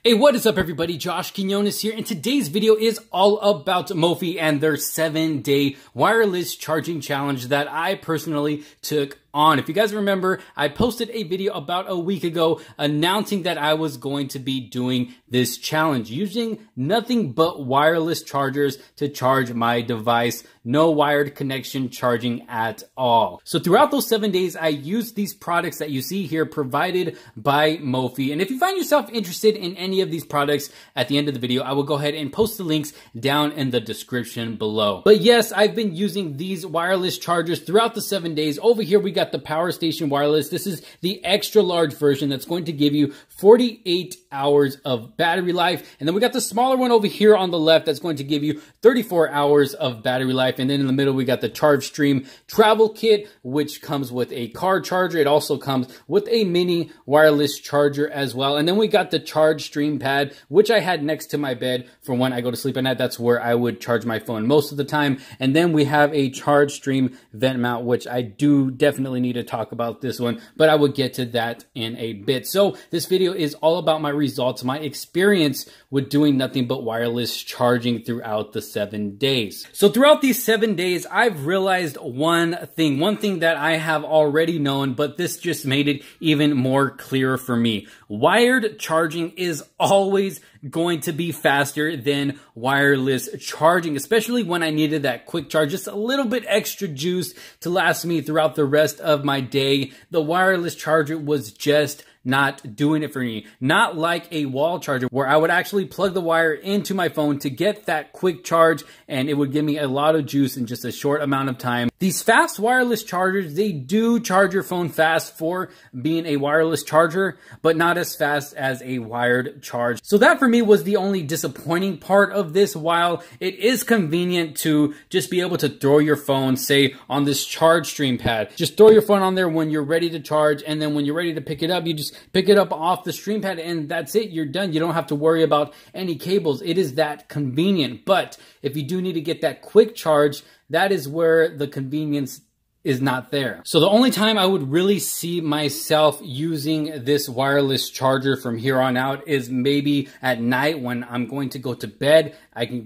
Hey, what is up everybody? Josh Quinones here, and today's video is all about Mophie and their 7-day wireless charging challenge that I personally took on. If you guys remember, I posted a video about a week ago announcing that I was going to be doing this challenge using nothing but wireless chargers to charge my device. No wired connection charging at all. So throughout those 7 days, I used these products that you see here provided by Mophie. And if you find yourself interested in any of these products at the end of the video, I will go ahead and post the links down in the description below. But yes, I've been using these wireless chargers throughout the 7 days. Over here, we got the Power Station Wireless. This is the extra large version that's going to give you 48 hours of battery life. And then we got the smaller one over here on the left that's going to give you 34 hours of battery life. And then in the middle, we got the Charge Stream Travel Kit, which comes with a car charger. It also comes with a mini wireless charger as well. And then we got the Charge Stream Pad, which I had next to my bed for when I go to sleep at night. That's where I would charge my phone most of the time. And then we have a Charge Stream vent mount, which I do definitely need to talk about this one, but I will get to that in a bit. So this video is all about my results, my experience with doing nothing but wireless charging throughout the 7 days. So throughout these 7 days, I've realized one thing that I have already known, but this just made it even more clear for me. Wired charging is always going to be faster than wireless charging, especially when I needed that quick charge, just a little bit extra juice to last me throughout the rest of my day. The wireless charger was just not doing it for me. Not like a wall charger where I would actually plug the wire into my phone to get that quick charge and it would give me a lot of juice in just a short amount of time. These fast wireless chargers, they do charge your phone fast for being a wireless charger, but not as fast as a wired charge. So that for me was the only disappointing part of this. While it is convenient to just be able to throw your phone, say on this Charge Stream Pad, just throw your phone on there when you're ready to charge, and then when you're ready to pick it up, you just pick it up off the stream pad and that's it. You're done. You don't have to worry about any cables. It is that convenient. But if you do need to get that quick charge, that is where the convenience is not there. So the only time I would really see myself using this wireless charger from here on out is maybe at night when I'm going to go to bed.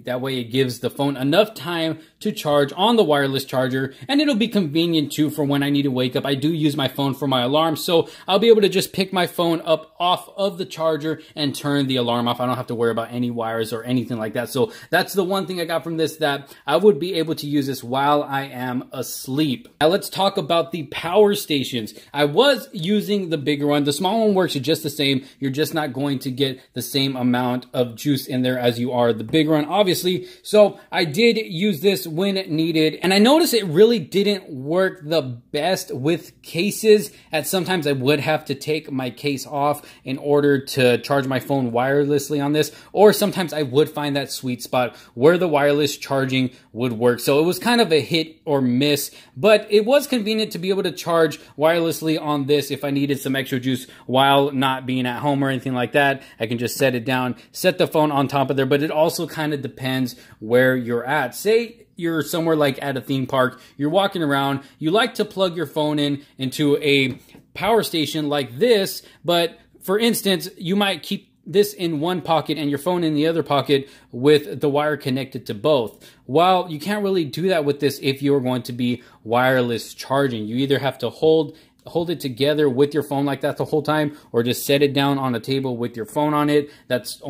That way it gives the phone enough time to charge on the wireless charger, and it'll be convenient too for when I need to wake up. I do use my phone for my alarm, so I'll be able to just pick my phone up off of the charger and turn the alarm off. I don't have to worry about any wires or anything like that. So that's the one thing I got from this, that I would be able to use this while I am asleep. Now let's talk about the power stations. I was using the bigger one. The small one works just the same. You're just not going to get the same amount of juice in there as you are the bigger one, obviously. So I did use this when needed, and I noticed it really didn't work the best with cases. At sometimes I would have to take my case off in order to charge my phone wirelessly on this, or sometimes I would find that sweet spot where the wireless charging would work. So it was kind of a hit or miss, but it was convenient to be able to charge wirelessly on this if I needed some extra juice while not being at home or anything like that. I can just set it down, set the phone on top of there, but it also kind of depends where you're at. Say you're somewhere like at a theme park, you're walking around, you like to plug your phone into a power station like this, but for instance, you might keep this in one pocket and your phone in the other pocket with the wire connected to both. Well, you can't really do that with this if you're going to be wireless charging. You either have to hold it together with your phone like that the whole time, or just set it down on a table with your phone on it. That's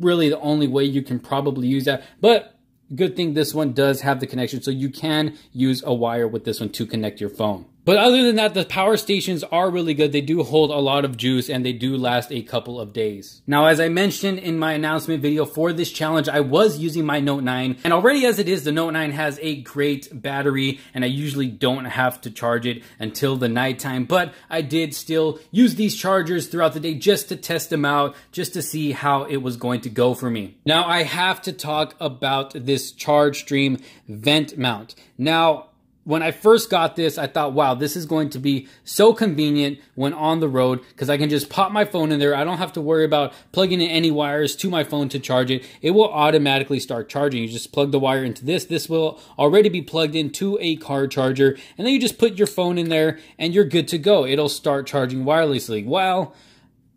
really the only way you can probably use that. But good thing this one does have the connection, so you can use a wire with this one to connect your phone. But other than that, the power stations are really good. They do hold a lot of juice and they do last a couple of days. Now, as I mentioned in my announcement video for this challenge, I was using my Note 9, and already as it is, the Note 9 has a great battery and I usually don't have to charge it until the nighttime, but I did still use these chargers throughout the day just to test them out, just to see how it was going to go for me. Now, I have to talk about this Charge Stream vent mount. Now, when I first got this, I thought, wow, this is going to be so convenient when on the road because I can just pop my phone in there. I don't have to worry about plugging in any wires to my phone to charge it. It will automatically start charging. You just plug the wire into this. This will already be plugged into a car charger, and then you just put your phone in there and you're good to go. It'll start charging wirelessly. Well,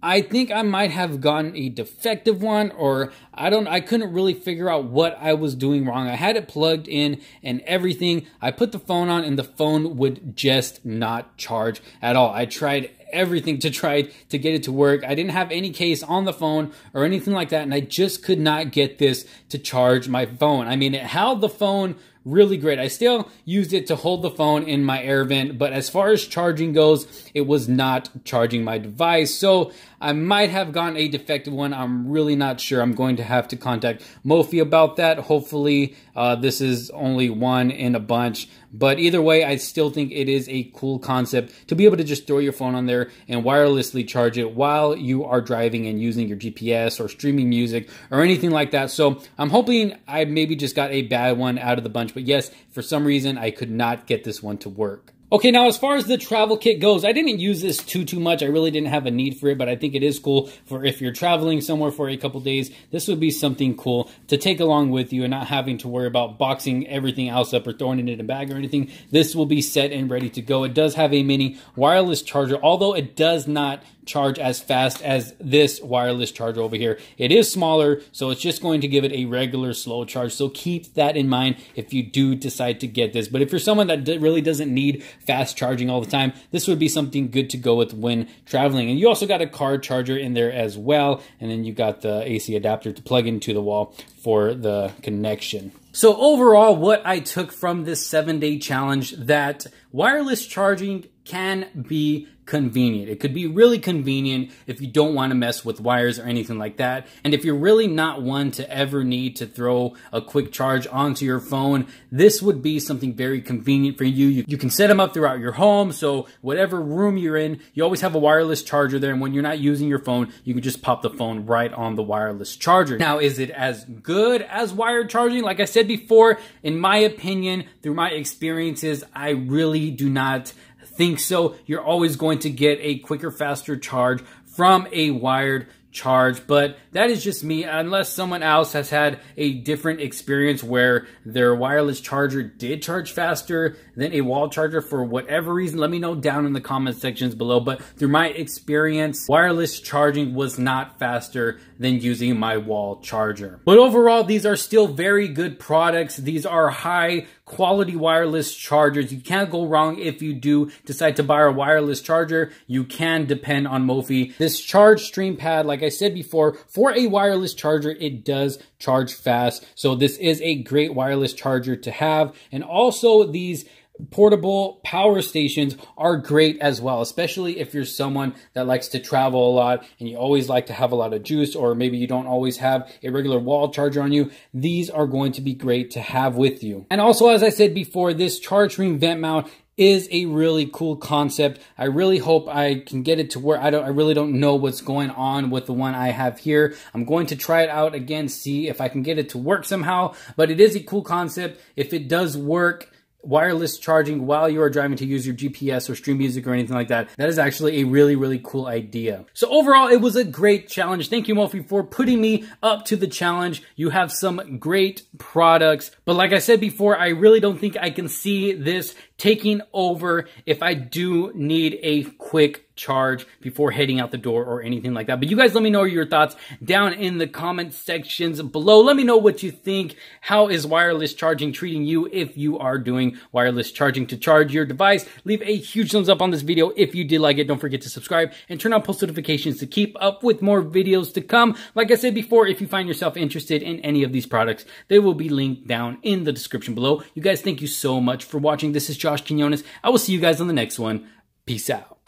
I think I might have gotten a defective one, or I couldn't really figure out what I was doing wrong. I had it plugged in and everything. I put the phone on and the phone would just not charge at all. I tried everything to try to get it to work. I didn't have any case on the phone or anything like that, and I just could not get this to charge my phone. I mean, it held the phone really great. I still used it to hold the phone in my air vent, but as far as charging goes, it was not charging my device. So I might have gotten a defective one. I'm really not sure. I'm going to have to contact Mophie about that. Hopefully, this is only one in a bunch. But either way, I still think it is a cool concept to be able to just throw your phone on there and wirelessly charge it while you are driving and using your GPS or streaming music or anything like that. So I'm hoping I maybe just got a bad one out of the bunch. But yes, for some reason, I could not get this one to work. Okay, now as far as the travel kit goes, I didn't use this too much. I really didn't have a need for it, but I think it is cool for if you're traveling somewhere for a couple days. This would be something cool to take along with you and not having to worry about boxing everything else up or throwing it in a bag or anything. This will be set and ready to go. It does have a mini wireless charger, although it does not charge as fast as this wireless charger over here. It is smaller, so it's just going to give it a regular slow charge. So keep that in mind if you do decide to get this. But if you're someone that really doesn't need fast charging all the time, this would be something good to go with when traveling. And you also got a car charger in there as well. And then you got the AC adapter to plug into the wall for the connection. So overall, what I took from this 7-day challenge, that wireless charging can be convenient. It could be really convenient if you don't want to mess with wires or anything like that. And if you're really not one to ever need to throw a quick charge onto your phone, this would be something very convenient for you. You can set them up throughout your home, so whatever room you're in, you always have a wireless charger there, and when you're not using your phone, you can just pop the phone right on the wireless charger. Now, is it as good as wired charging? Like I said before, in my opinion, through my experiences, I really do not think so. You're always going to get a quicker, faster charge from a wired charge, but that is just me. Unless someone else has had a different experience where their wireless charger did charge faster than a wall charger for whatever reason, let me know down in the comment sections below. But through my experience, wireless charging was not faster than using my wall charger. But overall, these are still very good products. These are high quality wireless chargers. You can't go wrong if you do decide to buy a wireless charger. You can depend on Mophie. This charge stream pad, like I said before, for a wireless charger, it does charge fast. So this is a great wireless charger to have. And also these portable power stations are great as well, especially if you're someone that likes to travel a lot and you always like to have a lot of juice, or maybe you don't always have a regular wall charger on you. These are going to be great to have with you. And also, as I said before, this charge stream vent mount is a really cool concept. I really hope I can get it to work. I really don't know what's going on with the one I have here. I'm going to try it out again, see if I can get it to work somehow, but it is a cool concept. If it does work, wireless charging while you are driving to use your GPS or stream music or anything like that, that is actually a really, really cool idea. So overall, it was a great challenge. Thank you, Mophie, for putting me up to the challenge. You have some great products, but like I said before, I really don't think I can see this taking over if I do need a quick charge before heading out the door or anything like that. But you guys let me know your thoughts down in the comment sections below. Let me know what you think. How is wireless charging treating you if you are doing wireless charging to charge your device? Leave a huge thumbs up on this video if you did like it. Don't forget to subscribe and turn on post notifications to keep up with more videos to come. Like I said before, if you find yourself interested in any of these products, they will be linked down in the description below. You guys, thank you so much for watching. This is Josh Quinones. I will see you guys on the next one. Peace out.